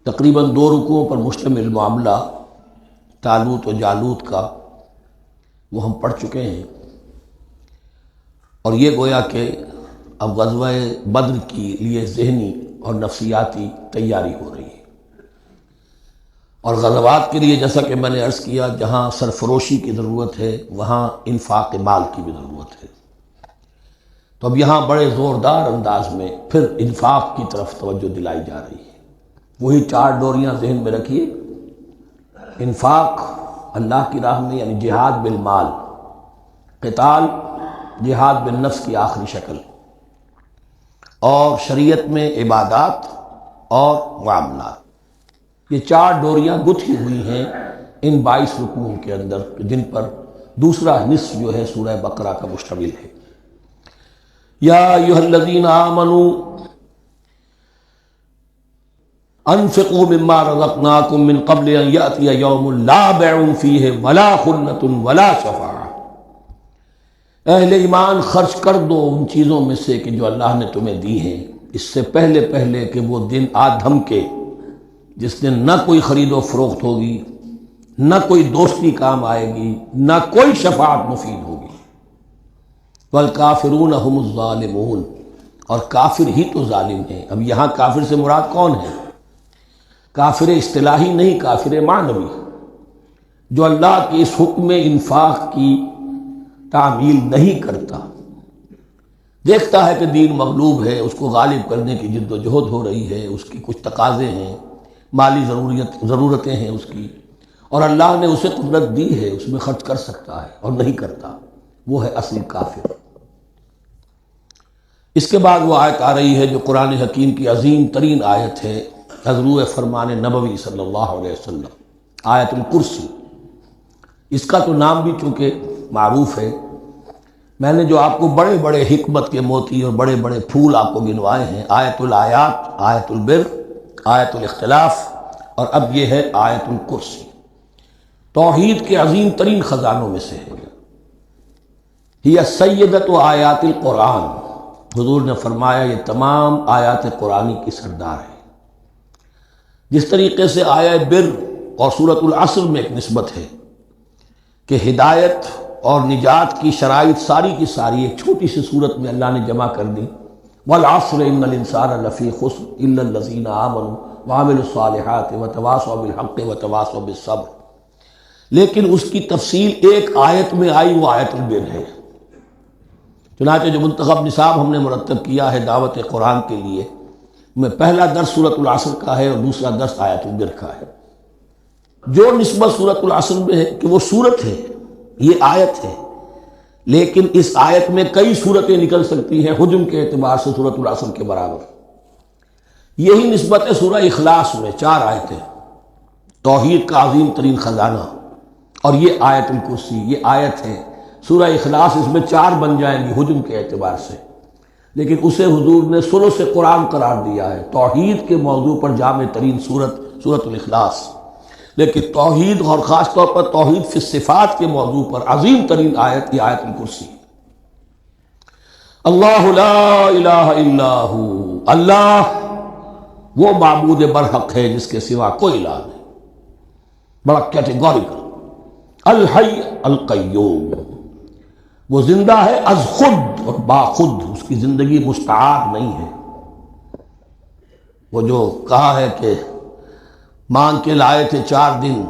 تقریباً 2 رکوعوں پر مشتمل معاملہ طالوت و جالوت کا وہ ہم پڑھ چکے ہیں، اور یہ گویا کہ اب غزوہ بدر کے لیے ذہنی اور نفسیاتی تیاری ہو رہی ہے۔ اور غزوات کے لیے جیسا کہ میں نے عرض کیا، جہاں سرفروشی کی ضرورت ہے وہاں انفاق مال کی بھی ضرورت ہے، تو اب یہاں بڑے زوردار انداز میں پھر انفاق کی طرف توجہ دلائی جا رہی ہے۔ وہی 4 ڈوریاں ذہن میں رکھیے، انفاق اللہ کی راہ میں یعنی جہاد بالمال، قتال جہاد بالنفس کی آخری شکل، اور شریعت میں عبادات اور معاملات، یہ 4 ڈوریاں گتھی ہوئی ہیں ان 22 رکوعوں کے اندر، جن پر دوسرا نصف جو ہے سورہ بقرہ کا مشتمل ہے۔ یا ایھا الذین آمنوا انفقوا مما رزقناکم من قبل ان یأتی یوم لا بیع فیہ ولا خلۃ ولا شفاعۃ، اہل ایمان خرچ کر دو ان چیزوں میں سے کہ جو اللہ نے تمہیں دی ہیں، اس سے پہلے پہلے کہ وہ دن آ دھمکے جس دن نہ کوئی خرید و فروخت ہوگی، نہ کوئی دوستی کام آئے گی، نہ کوئی شفاعت مفید ہوگی۔ والکافرون هم الظالمون، اور کافر ہی تو ظالم ہیں۔ اب یہاں کافر سے مراد کون ہے؟ کافر اصطلاحی نہیں، کافر معنوی، جو اللہ کے اس حکم انفاق کی تعمیل نہیں کرتا، دیکھتا ہے کہ دین مغلوب ہے، اس کو غالب کرنے کی جد و جہد ہو رہی ہے، اس کی کچھ تقاضے ہیں، مالی ضرورتیں ہیں اس کی، اور اللہ نے اسے قدرت دی ہے، اس میں خرچ کر سکتا ہے اور نہیں کرتا، وہ ہے اصلی کافر۔ اس کے بعد وہ آیت آ رہی ہے جو قرآن حکیم کی عظیم ترین آیت ہے، حضور فرمان نبوی صلی اللہ علیہ وسلم، آیت الکرسی۔ اس کا تو نام بھی چونکہ معروف ہے، میں نے جو آپ کو بڑے بڑے حکمت کے موتی اور بڑے بڑے پھول آپ کو گنوائے ہیں، آیت الآیات، آیت البر، آیت الاختلاف، اور اب یہ ہے آیت الکرسی، توحید کے عظیم ترین خزانوں میں سے ہے۔ ہی سیدۃ آیات القرآن، حضور نے فرمایا یہ تمام آیات قرآنی کی سردار ہے۔ جس طریقے سے آیہ بر اور سورۃ العصر میں ایک نسبت ہے کہ ہدایت اور نجات کی شرائط ساری کی ساری ایک چھوٹی سی صورت میں اللہ نے جمع کر دی، والعصر ان الانسان لفی خسر الا الذین آمنوا وعملوا الصالحات وتواصوا بالحق وتواصوا بالصبر، لیکن اس کی تفصیل ایک آیت میں آئی، وہ آیت البر ہے۔ چنانچہ جو منتخب نصاب ہم نے مرتب کیا ہے دعوت قرآن کے لیے، میں پہلا درس سورۃ العصر کا ہے اور دوسرا درس آیت البر کا ہے۔ جو نسبت سورۃ العصر میں ہے کہ وہ سورت ہے، یہ آیت ہے، لیکن اس آیت میں کئی صورتیں نکل سکتی ہیں حجم کے اعتبار سے سورۃ العصر کے برابر۔ یہی نسبت ہے سورہ اخلاص میں، 4 آیتیں، توحید کا عظیم ترین خزانہ، اور یہ آیت الکرسی، یہ آیت ہے۔ سورہ اخلاص اس میں 4 بن جائیں گی حجم کے اعتبار سے، لیکن اسے حضور نے ثلث قرآن قرار دیا ہے، توحید کے موضوع پر جامع ترین سورۃ الاخلاص، لیکن توحید اور خاص طور پر توحید فی الصفات کے موضوع پر عظیم ترین آیت یہ آیت الکرسی۔ اللہ لا الہ الا ہو، اللہ وہ معبود برحق ہے جس کے سوا کوئی الہ نہیں، بڑا کیٹیگوریکل۔ الحی القیوم، وہ زندہ ہے از خود اور باخود، اس کی زندگی مستعار نہیں ہے۔ وہ جو کہا ہے کہ مانگ کے لائے تھے 4 دن،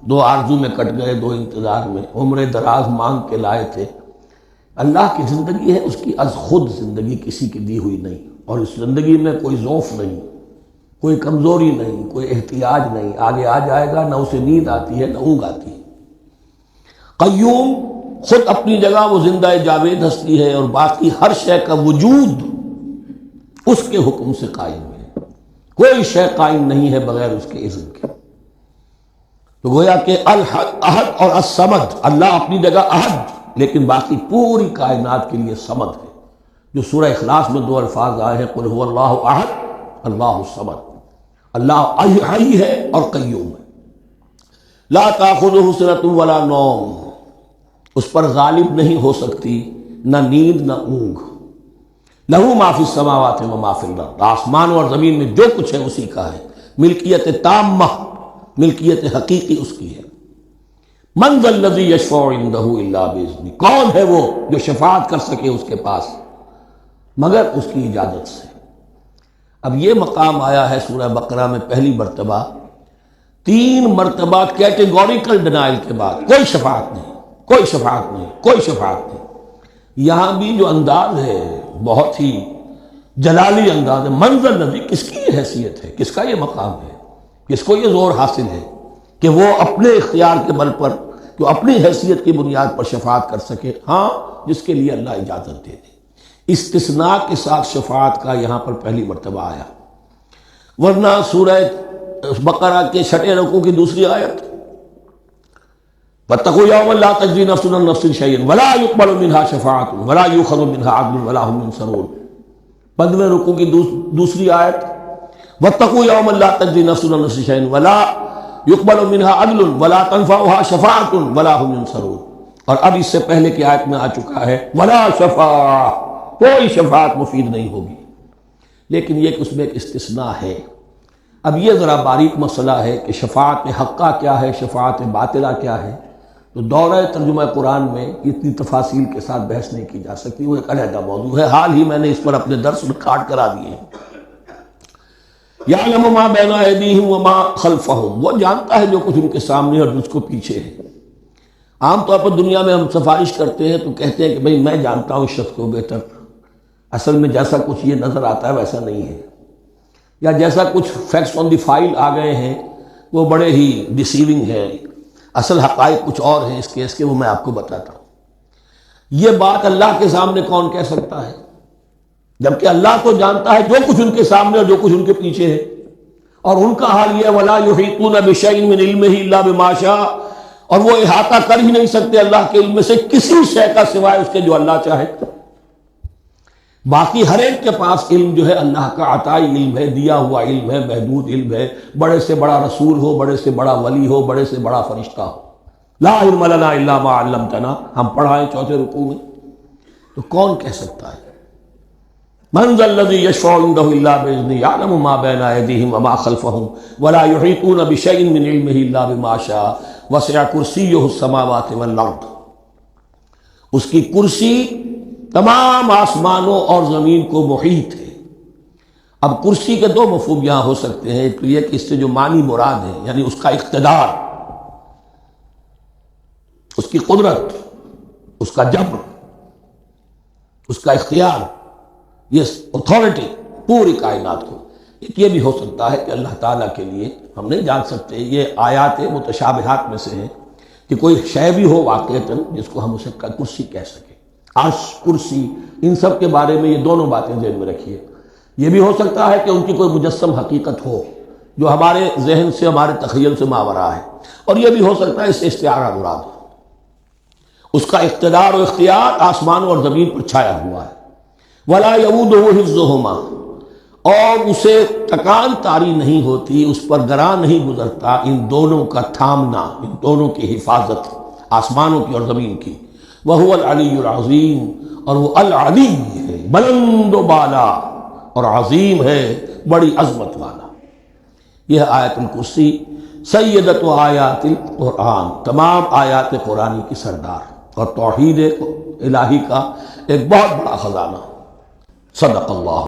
2 آرزو میں کٹ گئے 2 انتظار میں، عمر دراز مانگ کے لائے تھے، اللہ کی زندگی ہے، اس کی از خود زندگی، کسی کی دی ہوئی نہیں، اور اس زندگی میں کوئی ضعف نہیں، کوئی کمزوری نہیں، کوئی احتیاج نہیں، آگے آ جائے گا، نہ اسے نیند آتی ہے نہ اونگ آتی ہے۔ قیوم، خود اپنی جگہ وہ زندہ جاوید ہستی ہے، اور باقی ہر شے کا وجود اس کے حکم سے قائم ہے، کوئی شے قائم نہیں ہے بغیر اس کے اذن کے۔ تو گویا کہ احد اور الصمد، اللہ اپنی جگہ احد، لیکن باقی پوری کائنات کے لیے صمد ہے، جو سورہ اخلاص میں 2 الفاظ آئے ہیں، قل هو اللہ احد اللہ الصمد، اللہ حی ہے اور قیوم ہے۔ لا تأخذہ سنۃ ولا نوم، اس پر غالب نہیں ہو سکتی نہ نیند نہ اونگ۔ لہو ما فی السماوات و ما فی الارض، آسمان اور زمین میں جو کچھ ہے اسی کا ہے۔ ملکیت تامہ، ملکیت حقیقی اس کی ہے۔ من ذا الذی یشفع عندہ الا باذنہ، کون ہے وہ جو شفاعت کر سکے اس کے پاس مگر اس کی اجازت سے۔ اب یہ مقام آیا ہے سورہ بقرہ میں پہلی مرتبہ، 3 مرتبہ کیٹیگوریکل ڈینائل کے بعد، کوئی شفاعت نہیں، کوئی شفاعت نہیں، کوئی شفاعت نہیں۔ یہاں بھی جو انداز ہے بہت ہی جلالی انداز ہے۔ من ذا الذی، کس کی یہ حیثیت ہے، کس کا یہ مقام ہے، کس کو یہ زور حاصل ہے کہ وہ اپنے اختیار کے بل پر، جو اپنی حیثیت کی بنیاد پر شفاعت کر سکے؟ ہاں، جس کے لیے اللہ اجازت دے دے۔ استثناء کے ساتھ شفاعت کا یہاں پر پہلی مرتبہ آیا، ورنہ سورہ بقرہ کے 6 رکوع کی دوسری آیت وَاتَّقُوا يَوْمًا لَا تَجْزِي نَفْسٌ عَن نَفْسٍ شَيْئًا وَلَا يُقْبَلُ مِنْهَا شَفَاعَةٌ وَلَا يُؤْخَذُ مِنْهَا عَدْلٌ وَلَا هُمْ يُنصَرُونَ۔ 15ویں رکوع کی دوسری آیت وَاتَّقُوا يَوْمًا لَا تَجْزِي نَفْسٌ عَن نَفْسٍ شَيْئًا وَلَا يُقْبَلُ مِنْهَا عَدْلٌ وَلَا تَنفَعُهَا شَفَاعَةٌ وَلَا هُمْ يُنصَرُونَ۔ اور اب اس سے پہلے کی آیت میں آ چکا ہے وَلَا شَفَاعَةٌ، کوئی شفاعت مفید نہیں ہوگی۔ لیکن یہ اس میں ایک استثناء ہے۔ اب یہ ذرا باریک مسئلہ ہے کہ شفاعت حقہ کیا ہے، شفاعت باطلہ کیا ہے، تو دورہ ترجمہ قرآن میں اتنی تفاصیل کے ساتھ بحث نہیں کی جا سکتی، وہ ایک علیحدہ موضوع ہے۔ حال ہی میں نے اس پر اپنے درس ریکارڈ کرا دیے ہیں۔ یعلم ما بین ایدیہم وما خلفہم، وہ جانتا ہے جو کچھ ان کے سامنے اور جس کو پیچھے ہے۔ عام طور پر دنیا میں ہم سفارش کرتے ہیں تو کہتے ہیں کہ بھئی میں جانتا ہوں اس شخص کو بہتر، اصل میں جیسا کچھ یہ نظر آتا ہے ویسا نہیں ہے، یا جیسا کچھ فیکٹس آن دی فائل آ گئے ہیں وہ بڑے ہی ڈیسیونگ ہیں، اصل حقائق کچھ اور ہیں اس کیس کے، وہ میں آپ کو بتاتا ہوں۔ یہ بات اللہ کے سامنے کون کہہ سکتا ہے، جبکہ اللہ تو جانتا ہے جو کچھ ان کے سامنے اور جو کچھ ان کے پیچھے ہے، اور ان کا حال یہ وَلَا يُحِيطُونَ بِشَيْءٍ مِّنْ عِلْمِهِ إِلَّا بِمَا شَاءَ، اور وہ احاطہ کر ہی نہیں سکتے اللہ کے علم سے کسی شے کا سوائے اس کے جو اللہ چاہے۔ باقی ہر ایک کے پاس علم جو ہے اللہ کا عطائی علم ہے، دیا ہوا علم ہے، محدود علم ہے، بڑے سے بڑا رسول ہو، بڑے سے بڑا ولی ہو، بڑے سے بڑا فرشتہ ہو۔ لا علم لنا الا ما علمتنا، ہم پڑھائیں 4 رکوع میں، تو کون کہہ سکتا ہے؟ من ذا الذی یشفع عندہ الا باذنہ یعلم ما بین ایدیہم وما خلفہم ولا یحیطون بشیء من علمہ الا بما شاء وسع کرسیہ السماوات والارض، اس کی کرسی تمام آسمانوں اور زمین کو محیط ہے۔ اب کرسی کے 2 مفہوم یہاں ہو سکتے ہیں، ایک تو یہ کہ اس سے جو معنی مراد ہے یعنی اس کا اقتدار، اس کی قدرت، اس کا جبر، اس کا اختیار، یہ اتھارٹی پوری کائنات کو۔ ایک یہ بھی ہو سکتا ہے کہ اللہ تعالیٰ کے لیے ہم نہیں جان سکتے، یہ آیات متشابہات میں سے ہیں کہ کوئی شے بھی ہو واقعتاً جس کو ہم اسے کرسی کہہ سکیں، عرش، کرسی، ان سب کے بارے میں یہ دونوں باتیں ذہن میں رکھیے۔ یہ بھی ہو سکتا ہے کہ ان کی کوئی مجسم حقیقت ہو جو ہمارے ذہن سے، ہمارے تخیل سے ماورا ہے، اور یہ بھی ہو سکتا ہے اس سے استعارہ مراد ہو، اس کا اقتدار و اختیار آسمانوں اور زمین پر چھایا ہوا ہے۔ وَلَا يَئُودُهُ حِفْظُهُمَا، اور اسے تکان تاری نہیں ہوتی، اس پر گراں نہیں گزرتا ان دونوں کا تھامنا، ان دونوں کی حفاظت، آسمانوں کی اور زمین کی۔ وَهُوَ الْعَلِيُّ الْعَظِيمُ، اور وہ العلی ہے، بلند و بالا، اور عظیم ہے، بڑی عظمت والا۔ یہ آیت الکرسی سیدۃ آیات القرآن، تمام آیات قرآنی کی سردار، اور توحید الہی کا ایک بہت بڑا خزانہ۔ صدق اللہ۔